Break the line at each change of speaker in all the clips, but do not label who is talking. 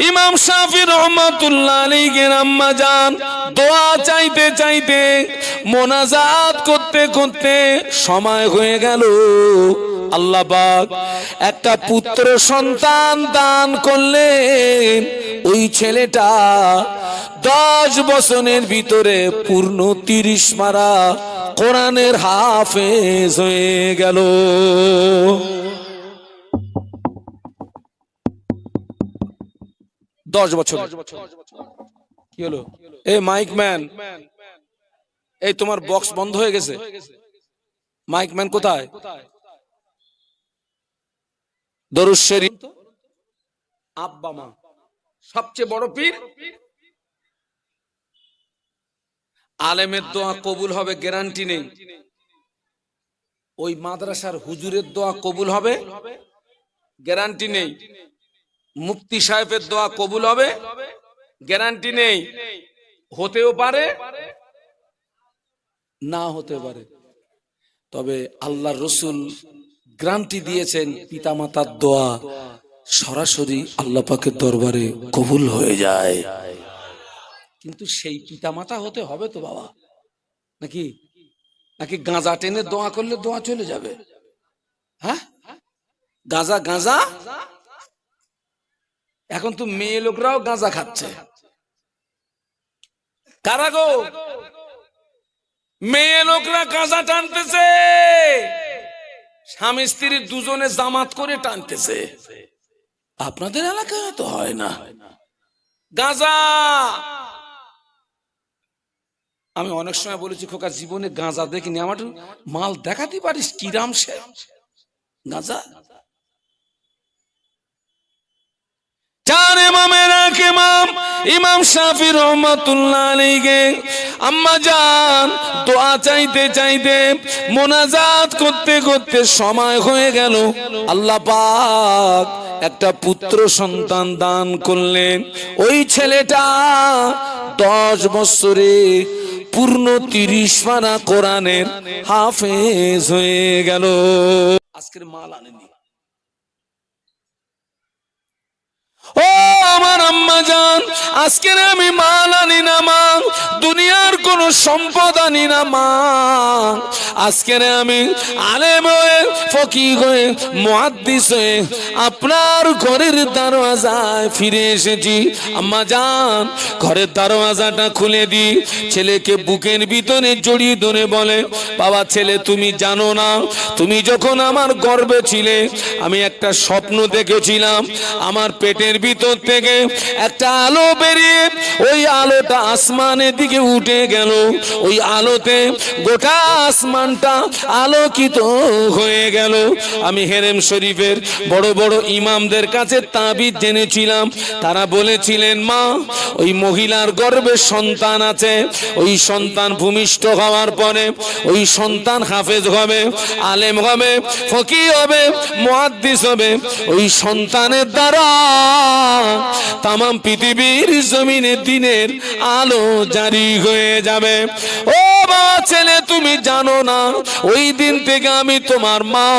ইমাম শাফি রহমাতুল্লাহ আলাইহির আম্মা জান দোয়া চাইতে চাইতে মোনাজাত করতে করতে সময় হয়ে গেল। আল্লাহ পাক একটা পুত্র সন্তান দান করলেন। ওই ছেলেটা 10 বছরের ভিতরে পূর্ণ 30 পারা কোরআনের হাফেজ হয়ে গেল। দশ বছর কি হলো? এই মাইক ম্যান, এই তোমার বক্স বন্ধ হয়ে গেছে। মাইক ম্যান কোথায়? দরুদ শরীফ আব্বা মা সবচেয়ে বড় পীর। আলেমের দোয়া কবুল হবে গ্যারান্টি নেই, ওই মাদ্রাসার হুজুরের দোয়া কবুল হবে গ্যারান্টি নেই, মুফতি সাহেবের দোয়া কবুল হবে গ্যারান্টি নেই, হতেও পারে না হতে পারে। তবে আল্লাহর রাসূল গ্যারান্টি দিয়েছেন পিতামাতার দোয়া সরাসরি আল্লাহ পাকের দরবারে কবুল হয়ে যায়। কিন্তু সেই পিতামাতা হতে হবে তো বাবা, নাকি নাকি গাঁজা টেনে দোয়া করলে দোয়া চলে যাবে? হ্যাঁ, গাঁজা গাঁজা এখন তো মেয়ে লোকরাও গাঁজা খাচ্ছে। কারা গো? মেয়ে লোকরা গাঁজা টানতেছে, স্বামী স্ত্রী দুজনে জামাত করে টানতেছে। আপনাদের এলাকায় তো হয় না গাঁজা। আমি অনেক সময় বলেছি খোকা জীবনে গাঁজা দেখিনি, আমার মাল দেখাতে পারিস কিরাম সে গাঁজা? চার ইমামের এক ইমাম ইমাম শাফি রহমাতুল্লাহ আলাইহি আম্মা জান দোয়া চাইতে চাইতে মোনাজাত করতে করতে সময় হয়ে গেল। আল্লাহ পাক একটা পুত্র সন্তান দান করলেন। ওই ছেলেটা 10 বছরে পূর্ণ 30 পারা কোরআনের হাফেজ হয়ে গেল। আজকের মাল আনেনি। ও আমার আম্মা জান, আজকে আমি মাল আনি না মা, দুনিয়ার কোন সম্পদ আনি না মা, আজকে আমি আলেম হয়ে ফকিহ হয়ে মুহাদ্দিস হয়ে আপনার ঘরের দরওয়াজায় ফিরে এসেছি। আম্মা জান ঘরের দরওয়াজাটা খুলে দি, ছেলেকে বুকের ভিতরে জড়িয়ে ধরে বলে, বাবা ছেলে তুমি জানো না, তুমি যখন আমার গর্ভে ছিলে আমি একটা স্বপ্ন দেখেছিলাম, আমার পেটের ভিতর থেকে একটা আলো বেরিয়ে ওই আলোটা আসমানের দিকে উঠে গেল, ওই আলোতে গোটা আসমানটা আলোকিত হয়ে গেল। আমি হেরেম শরীফের বড় বড় ইমামদের কাছে তাবিজ জেনেছিলাম, তারা বলেছিলেন মা ওই মহিলার গর্ভে সন্তান আছে, ওই সন্তান ভূমিষ্ঠ হওয়ার পরে ওই সন্তান হাফেজ হবে, আলেম হবে, ফকিহ হবে, মুহাদ্দিস হবে, ওই সন্তানের দ্বারা তাম পৃথিবীর জমিনে দিনের আলো জারি হয়ে যাবে। ও বাবা ছেলে তুমি জানো না, ওই দিন থেকে আমি তোমার মা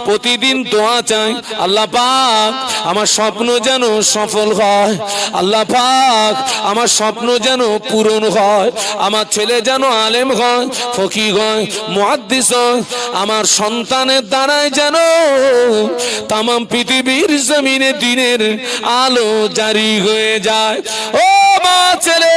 প্রতিদিন দোয়া চাই, আল্লাহ পাক আমার স্বপ্ন যেন সফল হয়, আল্লাহ পাক আমার স্বপ্ন যেন পূরণ হয়, আমার ছেলে যেন আলেম হয়, ফকিহ হয়, মুহাদ্দিস হয়, আমার সন্তানের দ্বারাই যেন তাম পৃথিবীর জমিনে দিনের আলো জারি হয়ে যায়। ও মা ছেলে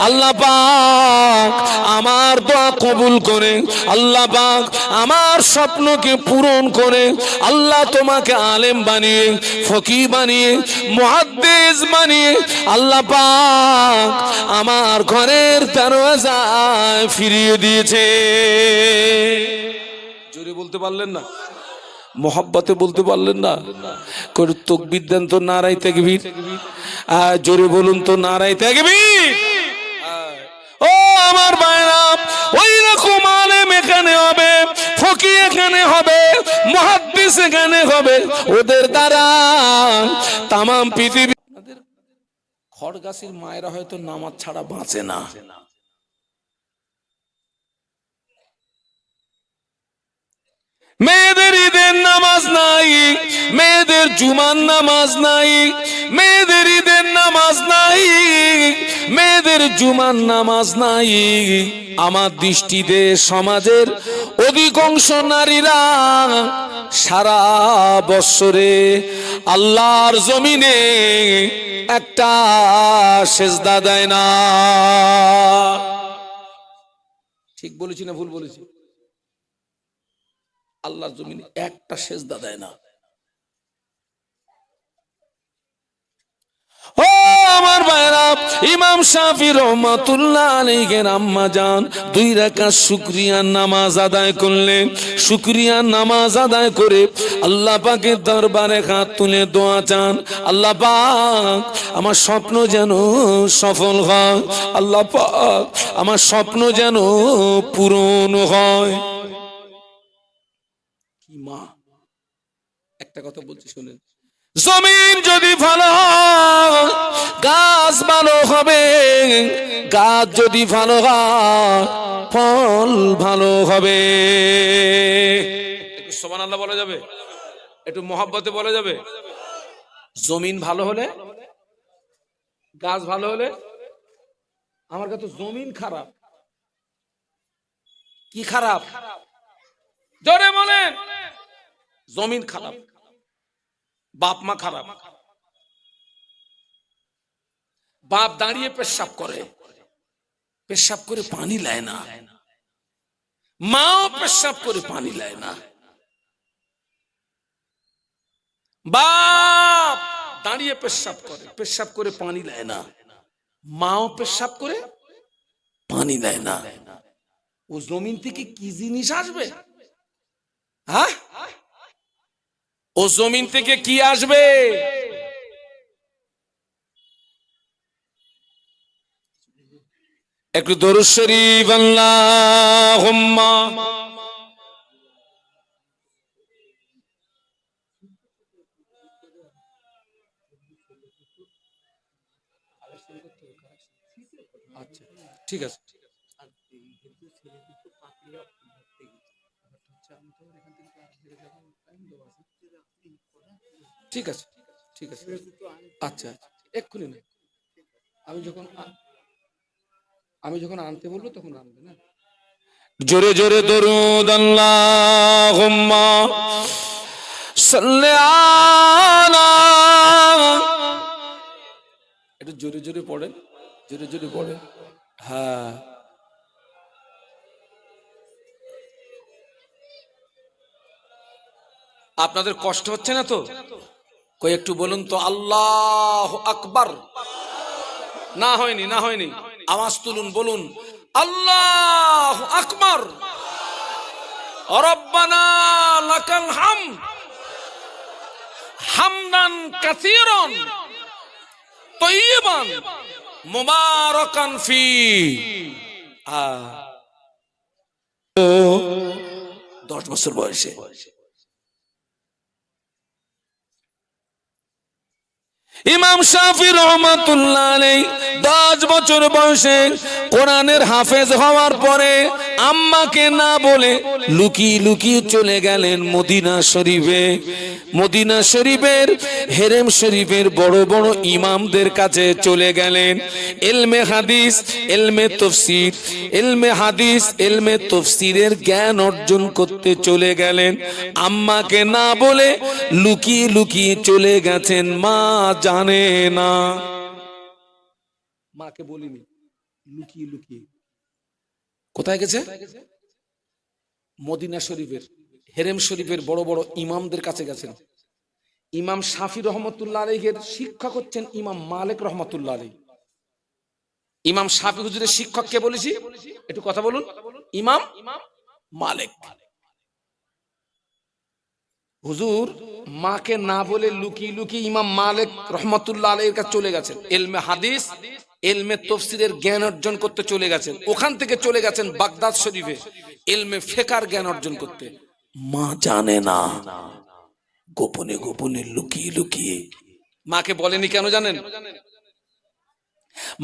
আল্লাহ পাক আমার দোয়া কবুল করে, আল্লাহ পাক আমার স্বপ্নকে পূরণ করে, আল্লাহ তোমাকে আলেম বানিয়ে, ফকিহ বানিয়ে, মুহাদ্দিস বানিয়ে আল্লাহ পাক আমার ঘরের দরওয়াজায় ফিরিয়ে দিয়েছে। জোরে বলতে পারলেন না? মোহাব্বতে বলতে পারলেন না? কোন তাকবীর দেন তো, নারায়ে তাকবীর। জোরে বলুন তো নারায়ে তাকবীর। ও আমার ভাইরা, ওই রকম আলেম এখানে হবে, ফকিহ এখানে হবে, মুহাদ্দিস এখানে হবে, ওদের দ্বারা তাম পৃথিবী। খড়গাছির মায়েরা হয়তো নামাজ ছাড়া বাঁচে না, মেয়েদের ঈদের নামাজ নাই, মেয়েদের জুমার নামাজ নাই, মেয়েদের ঈদের নামাজ নাই, মেয়েদের জুমার নামাজ নাই। আমার দৃষ্টিতে সমাজের অধিকাংশ নারীরা সারা বৎসরে আল্লাহর জমিনে একটা সেজদা দেয় না। ঠিক বলেছি না ভুল বলেছি? আল্লাহর জমিনে একটা সেজদা দেয় না। ও আমার ভাইরা, ইমাম শাফি রহমাতুল্লাহ আলাইহির আম্মা জান 2 রাকাত শুকরিয়ার নামাজ আদায় করলেন। শুকরিয়ার নামাজ আদায় করে আল্লাহ পাকের দরবারে হাত তুলে দোয়া চান, আল্লাহ পাক আমার স্বপ্ন যেন সফল হয়, আল্লাহ পাক আমার স্বপ্ন যেন পূরণ হয়। কি মা একটা কথা বলছি শুনেন, জমিন যদি ভালো হয় গাছ ভালো হবে, গাছ যদি ভালো হয় ফল ভালো হবে। একটু সুবহানাল্লাহ বলা যাবে? একটু মহব্বতে বলা যাবে? জমিন ভালো হলে, গাছ ভালো হলে। আমার কাছে জমিন খারাপ। কি খারাপ? জোরে বলেন। জমিন খারাপ, বাপ মা খারাপ। বাপ দাঁড়িয়ে পেশাব করে, পেশাব করে পানি লায় না, মাও পেশাব করে পানি লায় না। বাপ দাঁড়িয়ে পেশাব করে, পেশাব করে পানি লায় না, মাও পেশাব করে পানি লায় না। ও জমিন থেকে কি জিনিস আসবে? হ্যাঁ, ও জমিন থেকে কি আসবে? একটু দরুদ শরীফ আল্লাহুম্মা। আচ্ছা ঠিক আছে, ঠিক আছে, ঠিক আছে, আচ্ছা এক্ষুনি না, আমি যখন আনতে বলবো তখন আনবে না। জোরে জোরে দরুদ আল্লাহুম্মা সাল্লি আলা। একটু জোরে জোরে পড়েন, জোরে জোরে পড়েন। হ্যাঁ, আপনাদের কষ্ট হচ্ছে না তো? কই একটু বলুন তো আল্লাহু আকবার। না হয়নি, না হয়নি, আওয়াজ তুলুন, বলুন আল্লাহু আকবার। রব্বানা লাকাল হামদ হামদান কাসীরান তাইয়িবান মুবারাকান ফি। 10 বছর বয়সে ইমাম শাফি রহমাতুল্লাহ আলাইহি 10 বছর বয়সে কোরআনের হাফেজ হওয়ার পরে আম্মাকে না বলে লুকিয়ে লুকিয়ে চলে গেলেন মদিনা শরীফে। মদিনা শরীফের হেরেম শরীফের বড় বড় ইমামদের কাছে চলে গেলেন। ইলমে হাদিস, ইলমে তাফসীর, ইলমে হাদিস, ইলমে তাফসীরের জ্ঞান অর্জন করতে চলে গেলেন। আম্মাকে না বলে লুকিয়ে লুকিয়ে চলে গেছেন, মা জানে না। মাকে বলিনি, লুকিয়ে লুকিয়ে কোথায় গেছে? মদিনা শরীফের হেরেম শরীফের বড় বড় ইমামদের কাছে গেছেন। ইমাম শাফি রহমতুল্লাহ আলাইহির শিক্ষক হচ্ছেন ইমাম মালিক রহমতুল্লাহ আলাইহি। ইমাম শাফি হুজুরের শিক্ষক কে বলেছি? একটু কথা বলুন। ইমাম মালিক হুজুর মাকে না বলে লুকিয়ে লুকিয়ে ইমাম মালিক রহমতুল্লাহ আলাইহির কাছে চলে গেছেন। ইলমে হাদিস, ইলমে তাফসীরের জ্ঞান অর্জন করতে চলে গেছেন। ওখান থেকে চলে গেছেন বাগদাদ শরীফে ইলমে ফিকহের জ্ঞান অর্জন করতে। মা জানে না, গোপনে গোপনে লুকিয়ে লুকিয়ে। মাকে বলেনি কেন জানেন?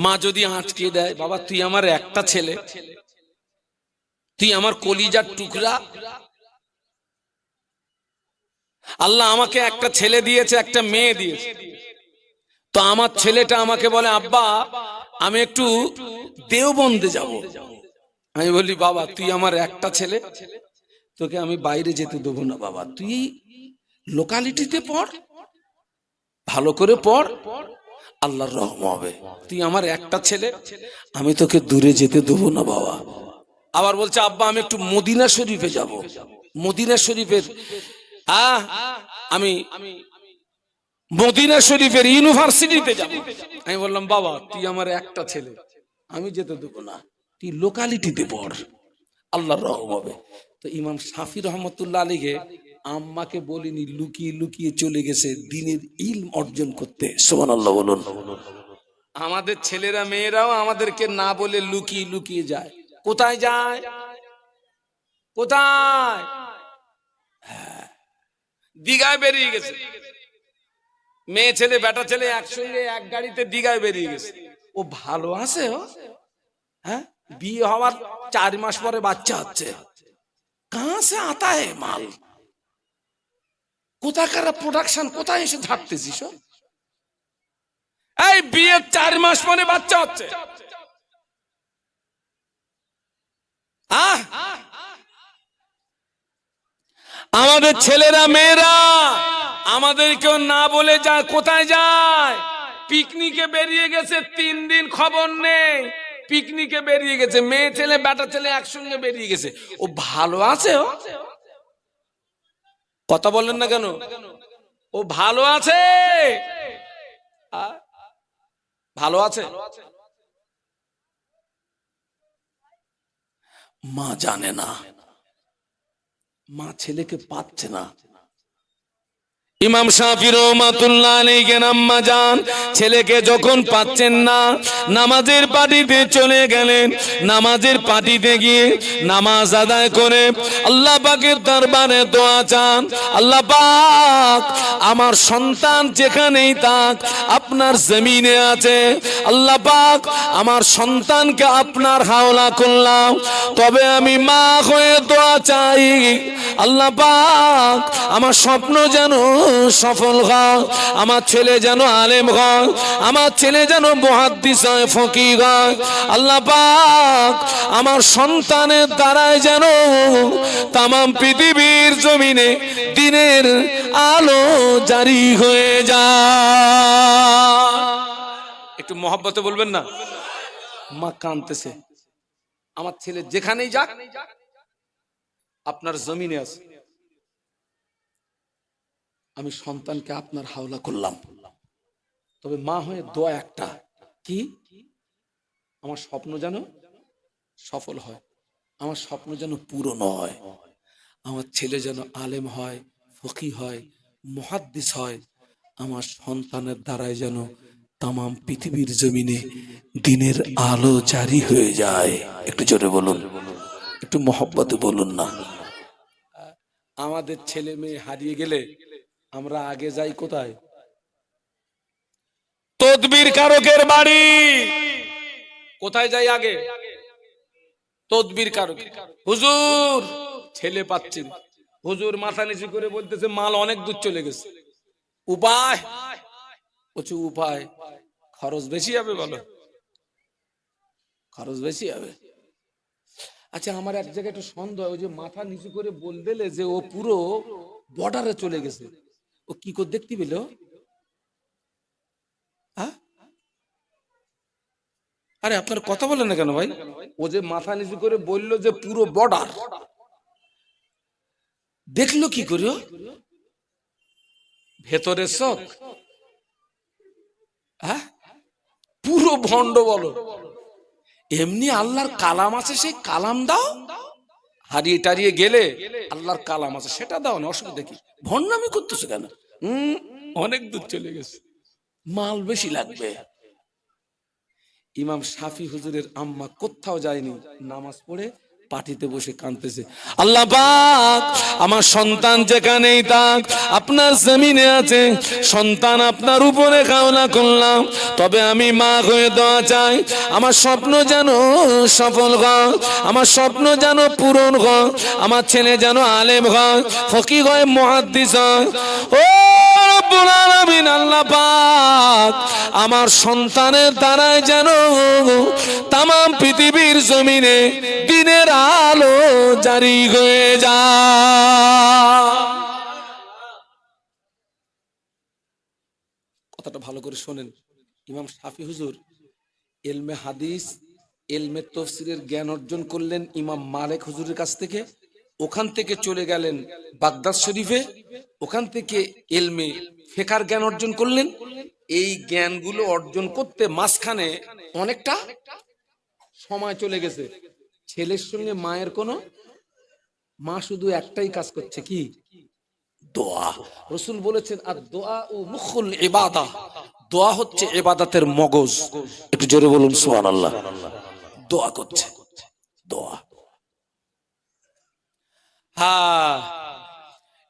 মা যদি আটকে দেয়, বাবা তুই আমার একটা ছেলে, তুই আমার কলিজার টুকরা, আল্লাহ আমাকে একটা ছেলে দিয়েছে, একটা মেয়ে দিয়েছে, তো আমার ছেলেটা আমাকে বলে, আব্বা আমি একটু দেওবন্দে যাব। আমি বলি, বাবা তুই আমার একটা ছেলে, তোকে আমি বাইরে যেতে দেবো না বাবা, তুই লোকালিটিতে পড়, ভালো করে পড়, আল্লাহর রহম হবে। তুই আমার একটা ছেলে, আমি তোকে দূরে যেতে দেবো না বাবা। আবার বলছে, আব্বা আমি একটু মদিনা শরীফে যাব, মদিনা শরীফের আমি মদিনা শরীফের ইউনিভার্সিটিতে যাব। আমি বললাম, বাবা তুই আমার একটা ছেলে, আমি যেতে দেবো না, তুই লোকালিটিতে পড়, আল্লাহর রহম হবে। তো ইমাম শাফি রহমতুল্লাহ আলাইহি আম্মাকে বলিনি, লুকিয়ে লুকিয়ে চলে গেছে দ্বীনের ইলম অর্জন করতে। সুবহানাল্লাহ বলুন। আমাদের ছেলেরা মেয়েরাও আমাদেরকে না বলে লুকিয়ে লুকিয়ে যায়। কোথায় যায়? কোথায়? দীঘায় বেরিয়ে গেছে, মেয়ে ছেলে বেটা ছেলে একসঙ্গে এক গাড়িতে দীঘায় বেরিয়ে গেছে। ও ভালো আছে, ও হ্যাঁ, বিয়ে হওয়ার 4 মাস পরে বাচ্চা হচ্ছে। কাহা সে আতা হে মাল? কোথাকার প্রোডাকশন, কোথায় এসে ধারতেছিস? এই বিয়ের 4 মাস পরে বাচ্চা হচ্ছে। আমাদের ছেলেরা মেয়েরা আমাদেরকেও না বলে যায়। কোথায় যায়? পিকনিকে বেরিয়ে গেছে, 3 দিন খবর নেই। পিকনিকে বেরিয়ে গেছে, মেয়ে ছেলে বেটা ছেলে একসঙ্গে বেরিয়ে গেছে। ও ভালো আছে? ও কথা বলেন না কেন? ও ভালো আছে? ভালো আছে? মা জানে না, মা ছেলেকে পাচ্ছে না। ইমাম শাফি রহমাতুল্লাহ আলাইহি আম্মা জান ছেলেকে যখন পাচ্ছেন না, নামাজের পাটিতে চলে গেলেন। নামাজের পাটিতে গিয়ে নামাজ আদায় করে আল্লাহ পাকের দরবারে দোয়া চান, আল্লাহ পাক আমার সন্তান যেখানেই থাক আপনার জমিনে আছে, আল্লাহ পাক আমার সন্তানকে আপনার হাওলা করলাম, তবে আমি মা হয়ে দোয়া চাই, আল্লাহ পাক আমার স্বপ্ন যেন সফল হয়, আমার ছেলে যেন আলেম হয়, আমার ছেলে যেন মুহাদ্দিস হয়, ফকিহ হয়। আল্লাহ পাক আমার সন্তানের দ্বারাই যেন তামাম পৃথিবীর জমিনে দিনের আলো জারি হয়ে যায়। একটু মহব্বতে বলবেন না? মা কাঁদতেছে, আমার ছেলে যেখানেই যাক আপনার জমিনে আছে, আমি সন্তানকে আপনার হাওলা করলাম, তবে মা হয়ে দোয়া একটা, কি আমার স্বপ্ন যেন সফল হয়, আমার স্বপ্ন যেন পূরণ হয়, আমার ছেলে যেন আলেম হয়, ফকিহ হয়, মুহাদ্দিস হয়, আমার সন্তানের দ্বারাই যেন তামাম পৃথিবীর জমিনে দিনের আলো জারি হয়ে যায়। একটু জোরে বলুন, একটু মহব্বতে বলুন না। আমাদের ছেলে মেয়ে হারিয়ে গেলে আমরা আগে যাই কোথায়? তদবির কারকের বাড়ি। কোথায় যাই আগে? তদবির কারক। হুজুর ছেলে পাচ্ছেন, হুজুর মাথা নিচু করে বলতেছে মাল অনেক দূর চলে গেছে, উপায়? বলছে উপায়? খরচ বেশি হবে। বলো খরচ বেশি হবে? আচ্ছা আমার এক জায়গায় একটু সন্দেহ, ওই যে মাথা নিচু করে বল দিলে যে ও পুরো বর্ডারে চলে গেছে, ও কি করে দেখতে পেল? আরে আপনার কথা বলেন না কেন ভাই? ও যে মাথা নিচু করে বললো যে পুরো বর্ডার, দেখলো কি করে? ভেতরের চোখ, পুরো ভণ্ড বলো। এমনি আল্লাহর কালাম আছে, সেই কালাম দাও। হারিয়ে টারিয়ে গেলে আল্লাহর কালাম আছে, সেটা দাও না, অসুবিধা কি? ভণ্ডামি করতেছো কেন? অনেক দূর চলে গেছে, মাল বেশি লাগবে। ইমাম শাফি হুজুরের আম্মা কোথাও যায়নি, নামাজ পড়ে পাটিতে বসে কাঁদতেছে, আল্লাহ পাক আমার সন্তান যেখানেই থাক আপনার জমিনে আছে, সন্তান আপনার উপরে কাওনা করলাম, তবে আমি মা হয়ে দোয়া চাই, আমার স্বপ্ন যেন সফল হয়, আমার স্বপ্ন যেন পূরণ হয়, আমার ছেলে যেন আলেম হয়, ফকিহ হয়, মুহাদ্দিস হয়। ও রব্বুল আলামিন আল্লাহ পাক আমার সন্তানের দ্বারাই যেন তাম পৃথিবীর জমিনে দিনের আলো জারি হয়ে যায়। কথাটা ভালো করে শোনেন। ইমাম শাফি হুজুর ইলমে হাদিস, ইলমে তাফসীরের জ্ঞান অর্জন করলেন ইমাম মালিক হুজুরের কাছ থেকে। ওখান থেকে চলে গেলেন বাগদাদ শরীফে, ওখান থেকে ইলমে ফিকহের জ্ঞান অর্জন করলেন। এই জ্ঞানগুলো অর্জন করতে মাঝখানে অনেকটা সময় চলে গেছে। ছেলের সঙ্গে মায়ের কোনো, মা শুধু একটাই কাজ করছে, কি? দোয়া। রাসূল বলেছেন আর দোয়া ও মুখুল ইবাদা, দোয়া হচ্ছে ইবাদতের মগজ। একটু জোরে বলুন সুবহানাল্লাহ। দোয়া করছে, দোয়া। হ্যাঁ,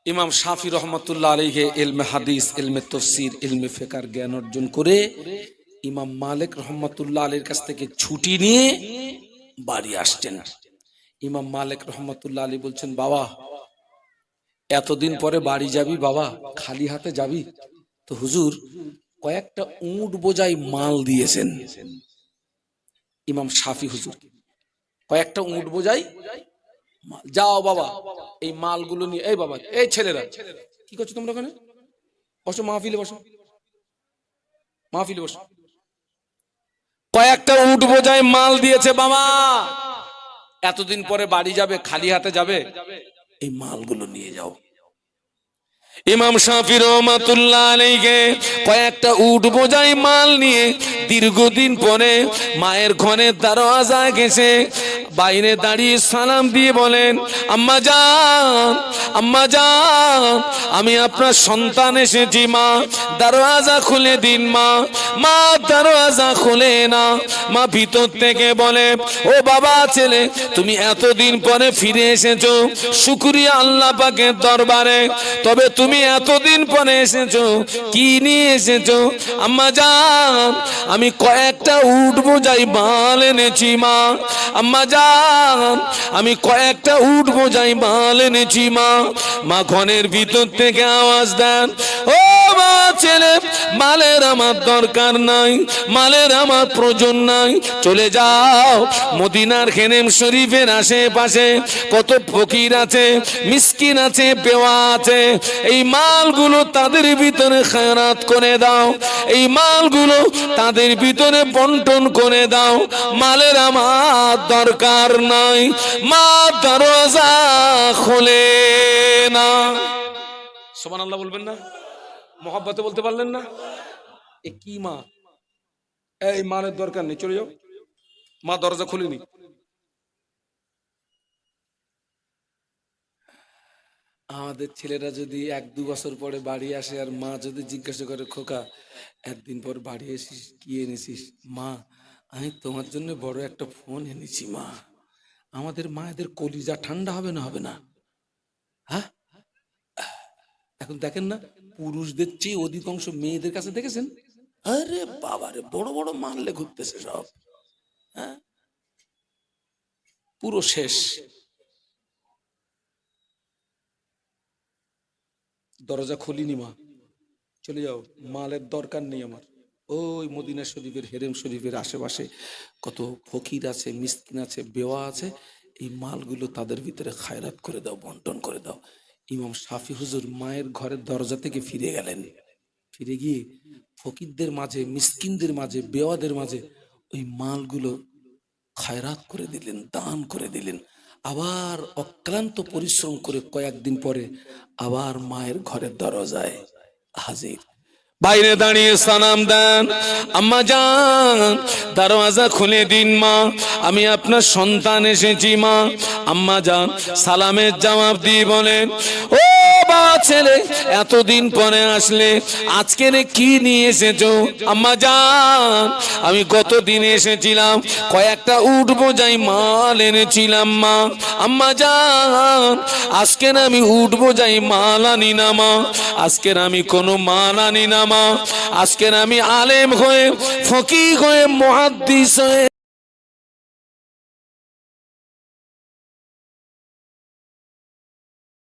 ইমাম শাফি রহমাতুল্লাহ আলাইহি ইলমে হাদিস, ইলমে তাফসীর, ইলমে ফিকহের জ্ঞান অর্জন করে ইমাম মালিক রহমাতুল্লাহ আলাইহির কাছ থেকে ছুটি নিয়ে বাড়ি আসছেন। ইমাম মালিক রহমাতুল্লাহ আলাইহি বলছেন, বাবা এতদিন পরে বাড়ি যাবি বাবা, খালি হাতে যাবি? তো হুজুর কয়েকটা উট বোঝাই মাল দিয়েছেন ইমাম শাফি হুজুর, কয়েকটা উট বোঝাই মাল। যাও বাবা এই মালগুলো নিয়ে। এই বাবা, এই ছেলেরা কি করছো তোমরা ওখানে? বসো, মাহফিলে বসো, মাহফিলে বসো। কয়েকটা উট বোঝাই মাল দিয়েছে বাবা, এতদিন পরে বাড়ি যাবে, খালি হাতে যাবে, এই মালগুলো নিয়ে যাও। ইমাম শাফি রহমাতুল্লাহ আলাইহি কয়েকটা উট বোঝাই মাল নিয়ে দীর্ঘদিন পরে মায়ের ঘরের দরওয়াজায় গেছে। বাইরে দাঁড়িয়ে সালাম দিয়ে বলেন, আম্মা জান, আম্মা জান, আমি আপনার সন্তান এসেছি মা, দরওয়াজা খুলে দিন মা। মা দরওয়াজা খুলে না। মা ভিতর থেকে বলে, ও বাবা ছেলে, তুমি এতদিন পরে ফিরে এসেছো, শুকরিয়া আল্লাহ পাকের দরবারে। তবে তুমি এতদিন পরে এসেছো, কি নিয়ে এসেছো? আম্মা জান, আমি কয়েকটা উট বোঝাই মাল এনেছি মা। আম্মা জান, আমি কয়েকটা উট বোঝাই মাল এনেছি মা। মা ঘরের ভিতর থেকে আওয়াজ দেন, ও মা ছেলে, মালের আমার দরকার নাই, মালের আমার প্রয়োজন নাই, চলে যাও। মদিনার খেনেম শরীফের আশেপাশে কত ফকির আছে, মিসকিন আছে, বেওয়া আছে, এই মালগুলো তাদের ভিতরে খেরাত করে দাও, এই মালগুলো তাদের ভিতরে বন্টন করে দাও। মালের আমার দরকার নাই। মা দরজা খোলে না। সুবহানাল্লাহ বলবেন না? মহব্বতে বলতে পারলেন না? এ কি মা? এই মালের দরকার নেই, চলে যাও। মা দরজা খুলেনি। আমাদের ছেলেরা যদি 1-2 বছর পরে বাড়ি আসে আর মা যদি জিজ্ঞাসা করে, খোকা একদিন পর বাড়ি এসিস, কি এনেছিস? মা আমি তোমার জন্য বড় একটা ফোন এনেছি মা। আমাদের মায়েদের কলিজা ঠান্ডা হবে না? হবে না? হ্যাঁ, এখন দেখেন না, পুরুষদের চেয়ে অধিকাংশ মেয়েদের কাছে দেখেছেন, আরে বাবারে বড় বড় মারলে ঘুরতেছে সব। হ্যাঁ, পুরো শেষ। দরজা খুলিনি মা, চলে যাও, মালের দরকার নেই আমার। ওই মদিনা শরীফের, হেরেম শরীফের আশেপাশে কত ফকির আছে, মিসকিন আছে, বেওয়া আছে, এই মালগুলো তাদের ভিতরে খায়রাত করে দাও, বন্টন করে দাও। ইমাম শাফি হুজুর মায়ের ঘরের দরজা থেকে ফিরে গেলেন। ফিরে গিয়ে ফকিরদের মাঝে, মিসকিনদের মাঝে, বেওয়াদের মাঝে ওই মালগুলো খায়রাত করে দিলেন, দান করে দিলেন। আবার অক্লান্ত পরিশ্রম করে কয়েকদিন পরে আবার মায়ের ঘরের দরজায় হাজির। বাইরে দাঁড়িয়ে সালাম দেন, আম্মা জান দরওয়াজা খুলে দিন মা, আমি আপনার সন্তান এসেছি মা। আম্মা জান সালামের জবাব দিয়ে বলেন, ও বাবা ছেলে, এতদিন পরে আসলে, আজকে কি নিয়ে এসেছো? আম্মা জান আমি গতদিন এসেছিলাম, কয়েকটা উট বোঝাই মাল এনেছিলাম মা। আম্মা জান আজকের আমি উট বোঝাই মাল আনি না মা, আজকের আমি কোনো মাল আনি না মা, আজকের আমি আলেম হয়ে, ফকিহ হয়ে, মুহাদ্দিস হয়ে